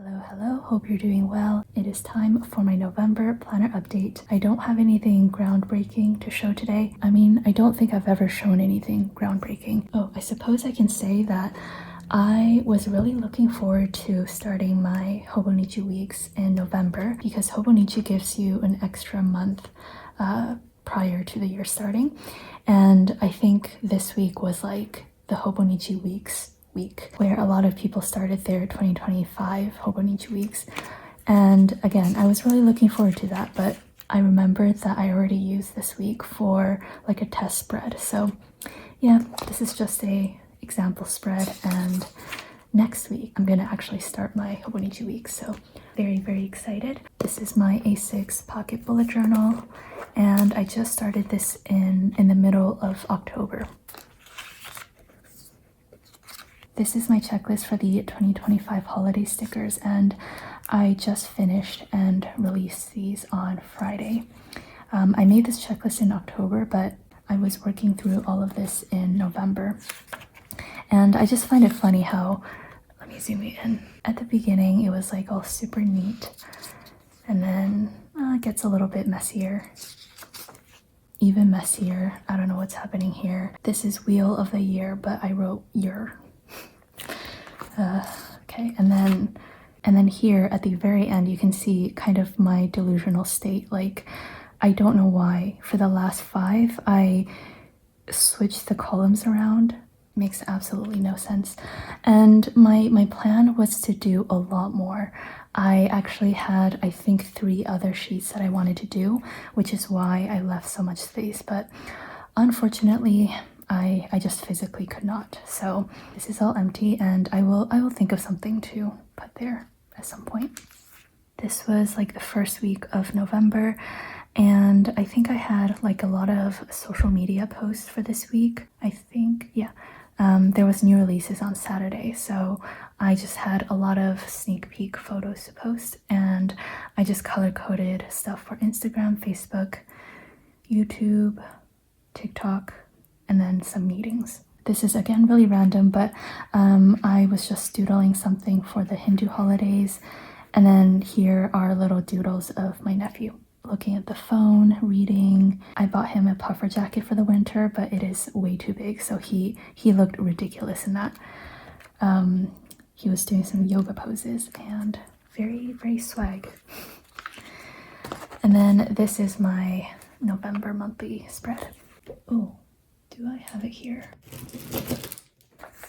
Hello, hope you're doing well. It is time for my November planner update. I don't have anything groundbreaking to show today. I mean, I don't think I've ever shown anything groundbreaking. Oh, I suppose I can say that I was really looking forward to starting my Hobonichi weeks in November because Hobonichi gives you an extra month prior to the year starting. And I think this week was like the Hobonichi weeks week where a lot of people started their 2025 Hobonichi weeks. And again, I was really looking forward to that, but I remembered that I already used this week for like a test spread. So yeah, this is just a example spread, and next week I'm gonna actually start my Hobonichi week, so very excited. This is my A6 pocket bullet journal, and I just started this in the middle of October. This is my checklist for the 2025 holiday stickers, and I just finished and released these on Friday. I made this checklist in October, but I was working through all of this in November. And I just find it funny how, let me zoom in. At the beginning, it was like all super neat, and then it gets a little bit messier. Even messier. I don't know what's happening here. This is Wheel of the Year, but I wrote year. Okay, and then here at the very end you can see kind of my delusional state. Like, I don't know why for the last 5 I switched the columns around. Makes absolutely no sense. And my plan was to do a lot more. I actually had, I think, 3 other sheets that I wanted to do, which is why I left so much space, but unfortunately I just physically could not. So this is all empty, and I will think of something to put there at some point. This was like the first week of November, and I think I had like a lot of social media posts for this week. I think, yeah. There was new releases on Saturday, so I just had a lot of sneak peek photos to post, and I just color-coded stuff for Instagram, Facebook, YouTube, TikTok, and then some meetings. This is again really random, but I was just doodling something for the Hindu holidays, and then here are little doodles of my nephew. Looking at the phone, reading. I bought him a puffer jacket for the winter, but it is way too big, so he looked ridiculous in that. He was doing some yoga poses and very swag. And then this is my November monthly spread. Oh, do I have it here?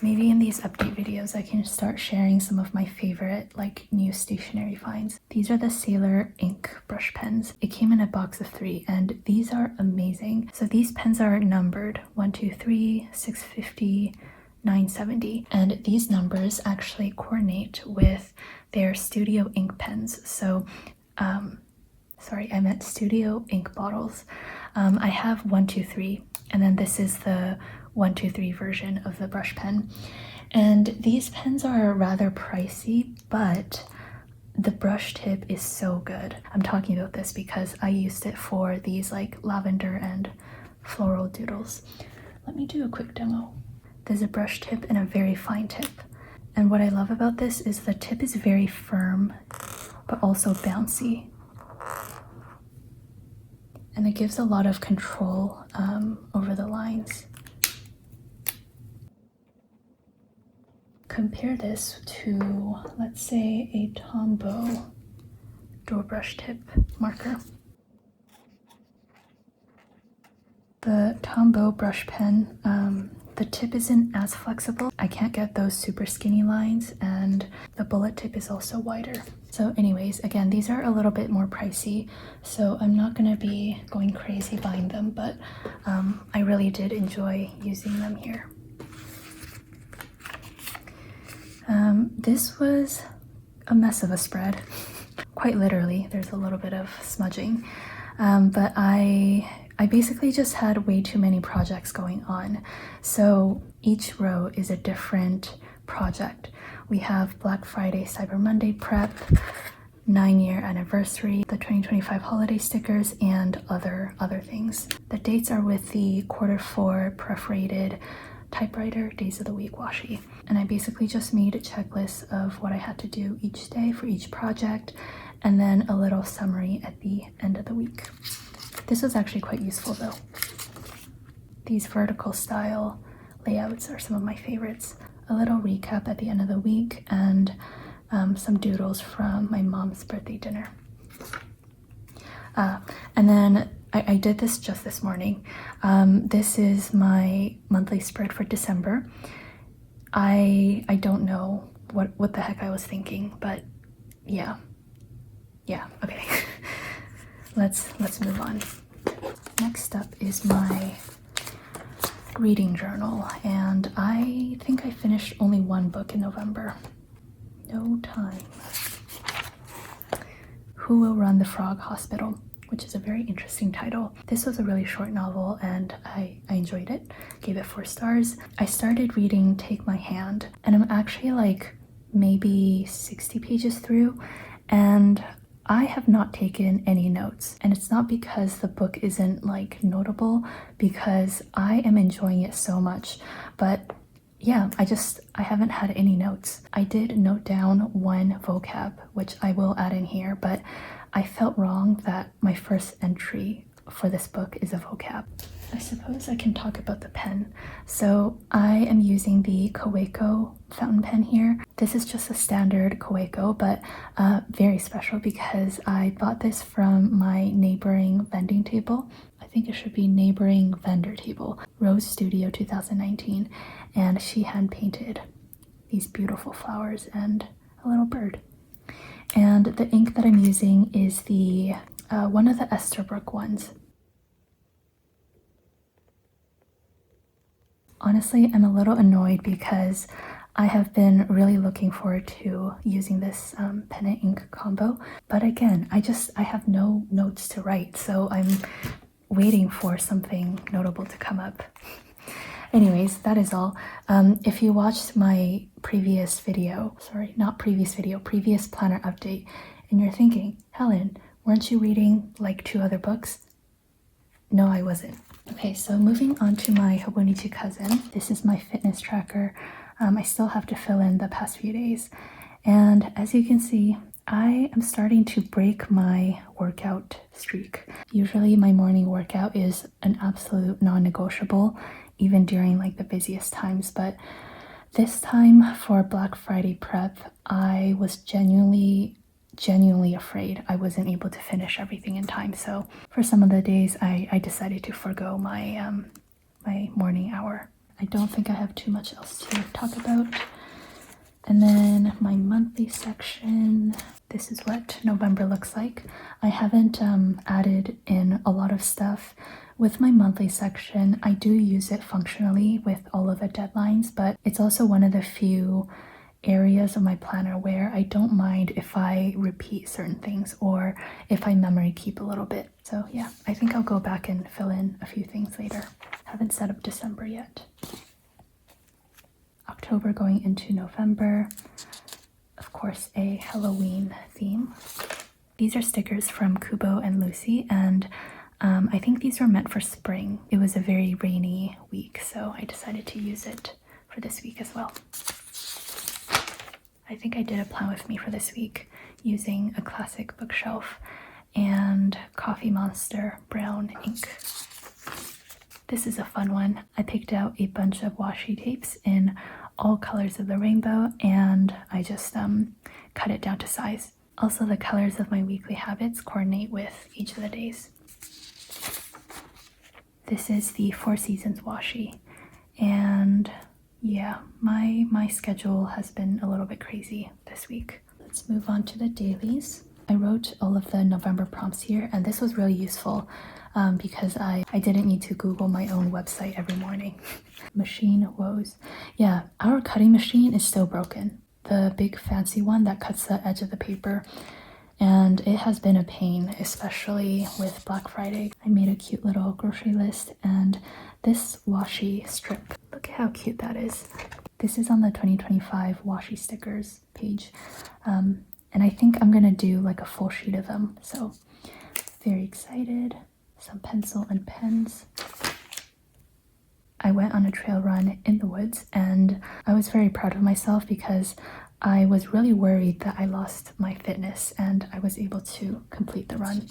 Maybe in these update videos I can start sharing some of my favorite like new stationery finds. These are the Sailor ink brush pens. It came in a box of 3, and these are amazing. So these pens are numbered 123, 650, 970, and these numbers actually coordinate with their studio ink pens. So sorry, I meant studio ink bottles. I have 123, and then this is the 123 version of the brush pen, and these pens are rather pricey, but the brush tip is so good. I'm talking about this because I used it for these like lavender and floral doodles. Let me do a quick demo. There's a brush tip and a very fine tip, and what I love about this is the tip is very firm but also bouncy, and it gives a lot of control over the lines. Compare this to, let's say, a Tombow door brush tip marker. The Tombow brush pen, the tip isn't as flexible. I can't get those super skinny lines, and the bullet tip is also wider. So anyways, again, these are a little bit more pricey, so I'm not gonna be going crazy buying them, but I really did enjoy using them here. This was a mess of a spread, quite literally. There's a little bit of smudging, but I basically just had way too many projects going on. So each row is a different project. We have Black Friday, Cyber Monday prep, 9-year anniversary, the 2025 holiday stickers, and other things. The dates are with the Q4 perforated typewriter days of the week washi. And I basically just made a checklist of what I had to do each day for each project, and then a little summary at the end of the week. This was actually quite useful though. These vertical style layouts are some of my favorites. A little recap at the end of the week, and some doodles from my mom's birthday dinner. And then I did this just this morning. This is my monthly spread for December. I don't know what the heck I was thinking, but yeah, okay. let's move on. Next up is my reading journal, and I think I finished only one book in November. No time. Who Will Run the Frog Hospital, which is a very interesting title. This was a really short novel, and I enjoyed it. Gave it 4 stars. I started reading Take My Hand, and I'm actually like maybe 60 pages through, and I have not taken any notes. And it's not because the book isn't like notable, because I am enjoying it so much. But yeah, I haven't had any notes. I did note down one vocab, which I will add in here, but I felt wrong that my first entry for this book is a vocab. I suppose I can talk about the pen. So I am using the ᴘ괏ᴜᴜ fountain pen here. This is just a standard ᴘ괏ᴜ, but very special because I bought this from my neighboring vending table. I think it should be neighboring vendor table, Rose Studio 2019, and she hand painted these beautiful flowers and a little bird. And the ink that I'm using is the one of the Esterbrook ones. Honestly, I'm a little annoyed because I have been really looking forward to using this pen and ink combo, but again, I have no notes to write, so I'm waiting for something notable to come up. Anyways, that is all. If you watched my previous planner update, and you're thinking, Helen, weren't you reading like 2 other books? No, I wasn't. Okay, so moving on to my Hobonichi Cousin. This is my fitness tracker. I still have to fill in the past few days. And as you can see, I am starting to break my workout streak. Usually my morning workout is an absolute non-negotiable, even during like the busiest times. But this time for Black Friday prep, I was genuinely afraid I wasn't able to finish everything in time. So for some of the days, I decided to forgo my my morning hour. I don't think I have too much else to talk about. And then my monthly section, this is what November looks like. I haven't added in a lot of stuff. With my monthly section, I do use it functionally with all of the deadlines, but it's also one of the few areas of my planner where I don't mind if I repeat certain things or if I memory keep a little bit. So yeah, I think I'll go back and fill in a few things later. Haven't set up December yet. October going into November. Of course, a Halloween theme. These are stickers from Kubo and Lucy, and I think these were meant for spring. It was a very rainy week, so I decided to use it for this week as well. I think I did a plan with me for this week using a classic bookshelf and Coffee Monster brown ink. This is a fun one. I picked out a bunch of washi tapes in all colors of the rainbow, and I just cut it down to size. Also, the colors of my weekly habits coordinate with each of the days. This is the 4 Seasons washi, and yeah, my schedule has been a little bit crazy this week. Let's move on to the dailies. I wrote all of the November prompts here, and this was really useful because I didn't need to Google my own website every morning. Machine woes. Yeah, our cutting machine is still broken. The big fancy one that cuts the edge of the paper. And it has been a pain, especially with Black Friday. I made a cute little grocery list, and this washi strip, look at how cute that is. This is on the 2025 washi stickers page. And I think I'm gonna do like a full sheet of them. So very excited. Some pencil and pens. I went on a trail run in the woods, and I was very proud of myself because I was really worried that I lost my fitness, and I was able to complete the run.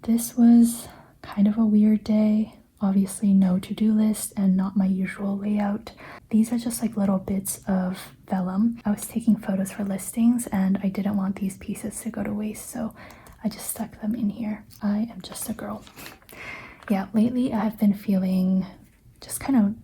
This was kind of a weird day. Obviously no to-do list and not my usual layout. These are just like little bits of vellum. I was taking photos for listings and I didn't want these pieces to go to waste, so I just stuck them in here. I am just a girl. Yeah, lately I have been feeling just kind of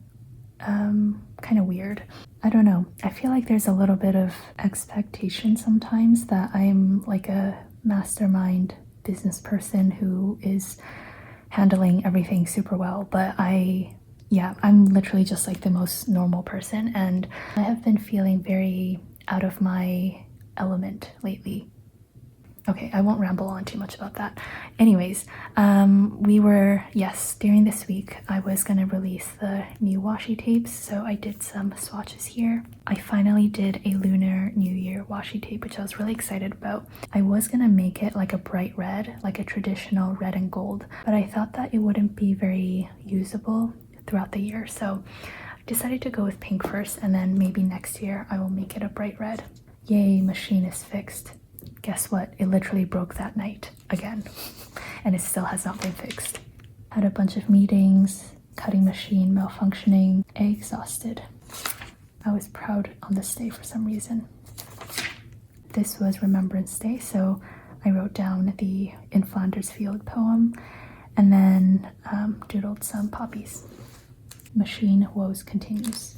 weird. I don't know. I feel like there's a little bit of expectation sometimes that I'm like a mastermind business person who is handling everything super well, but I'm literally just like the most normal person, and I have been feeling very out of my element lately. Okay, I won't ramble on too much about that. Anyways, during this week, I was gonna release the new washi tapes, so I did some swatches here. I finally did a Lunar New Year washi tape, which I was really excited about. I was gonna make it like a bright red, like a traditional red and gold, but I thought that it wouldn't be very usable throughout the year, so I decided to go with pink first, and then maybe next year I will make it a bright red. Yay, machine is fixed. Guess what? It literally broke that night again, and it still has not been fixed. Had a bunch of meetings, cutting machine malfunctioning, exhausted. I was proud on this day for some reason. This was Remembrance Day, so I wrote down the In Flanders Field poem and then doodled some poppies. Machine woes continues.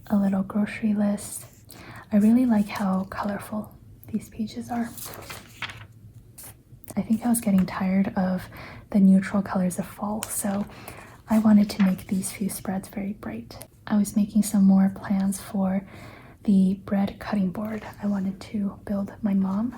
A little grocery list. I really like how colorful these pages are. I think I was getting tired of the neutral colors of fall, so I wanted to make these few spreads very bright. I was making some more plans for the bread cutting board. I wanted to build my mom.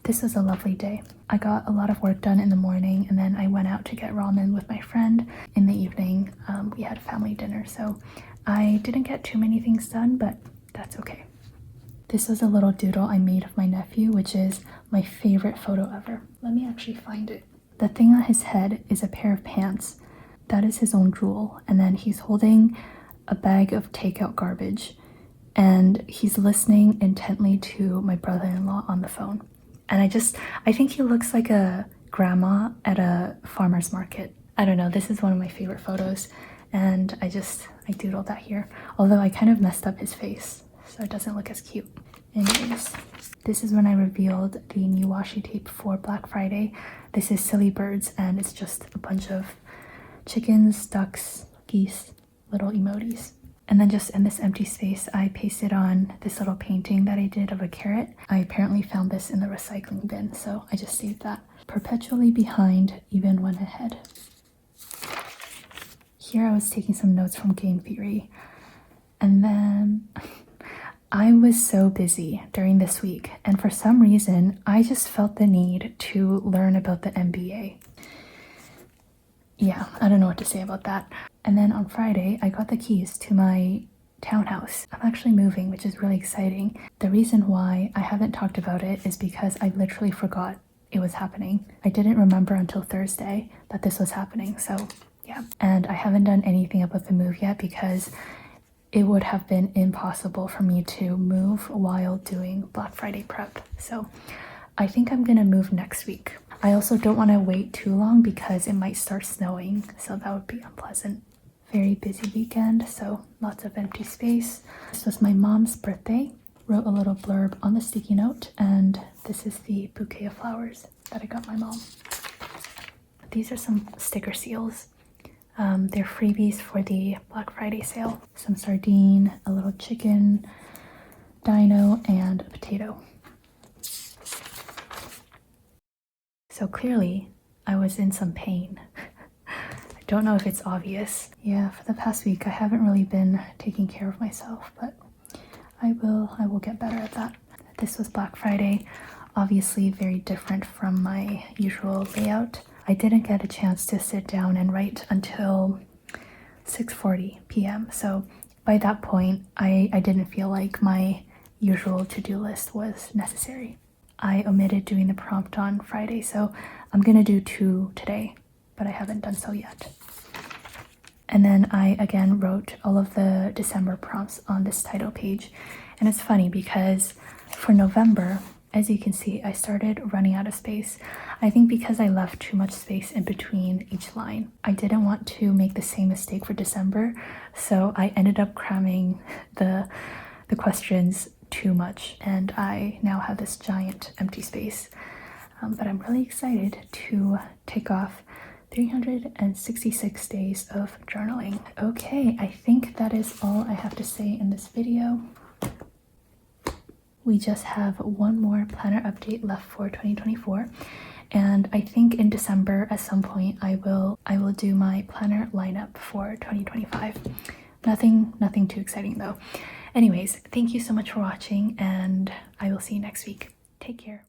This was a lovely day. I got a lot of work done in the morning, and then I went out to get ramen with my friend. In the evening, we had family dinner, so I didn't get too many things done, but that's okay. This was a little doodle I made of my nephew, which is my favorite photo ever. Let me actually find it. The thing on his head is a pair of pants. That is his own jewel. And then he's holding a bag of takeout garbage, and he's listening intently to my brother-in-law on the phone. And I think he looks like a grandma at a farmer's market. I don't know, this is one of my favorite photos, and I doodled that here. Although I kind of messed up his face, so it doesn't look as cute. Anyways, this is when I revealed the new washi tape for Black Friday. This is Silly Birds, and it's just a bunch of chickens, ducks, geese, little emojis. And then just in this empty space, I pasted on this little painting that I did of a carrot. I apparently found this in the recycling bin, so I just saved that. Perpetually behind, even when ahead. Here I was taking some notes from game theory, and then I was so busy during this week, and for some reason I just felt the need to learn about the NBA. Yeah, I don't know what to say about that. And then on Friday I got the keys to my townhouse. I'm actually moving, which is really exciting. The reason why I haven't talked about it is because I literally forgot it was happening. I didn't remember until Thursday that this was happening, so yeah. And I haven't done anything about the move yet because it would have been impossible for me to move while doing Black Friday prep. So I think I'm gonna move next week. I also don't want to wait too long because it might start snowing, so that would be unpleasant. Very busy weekend, so lots of empty space. This was my mom's birthday. Wrote a little blurb on the sticky note, and this is the bouquet of flowers that I got my mom. These are some sticker seals. They're freebies for the Black Friday sale. Some sardine, a little chicken, dino, and a potato. So clearly, I was in some pain. I don't know if it's obvious. Yeah, for the past week, I haven't really been taking care of myself, but I will get better at that. This was Black Friday, obviously very different from my usual layout. I didn't get a chance to sit down and write until 6:40 p.m. So by that point, I didn't feel like my usual to-do list was necessary. I omitted doing the prompt on Friday, so I'm gonna do 2 today, but I haven't done so yet. And then I again wrote all of the December prompts on this title page. And it's funny because for November, as you can see, I started running out of space. I think because I left too much space in between each line. I didn't want to make the same mistake for December, so I ended up cramming the questions too much, and I now have this giant empty space. But I'm really excited to take off 366 days of journaling. Okay, I think that is all I have to say in this video. We just have one more planner update left for 2024, and I think in December at some point I will do my planner lineup for 2025. Nothing too exciting though. Anyways, thank you so much for watching, and I will see you next week. Take care.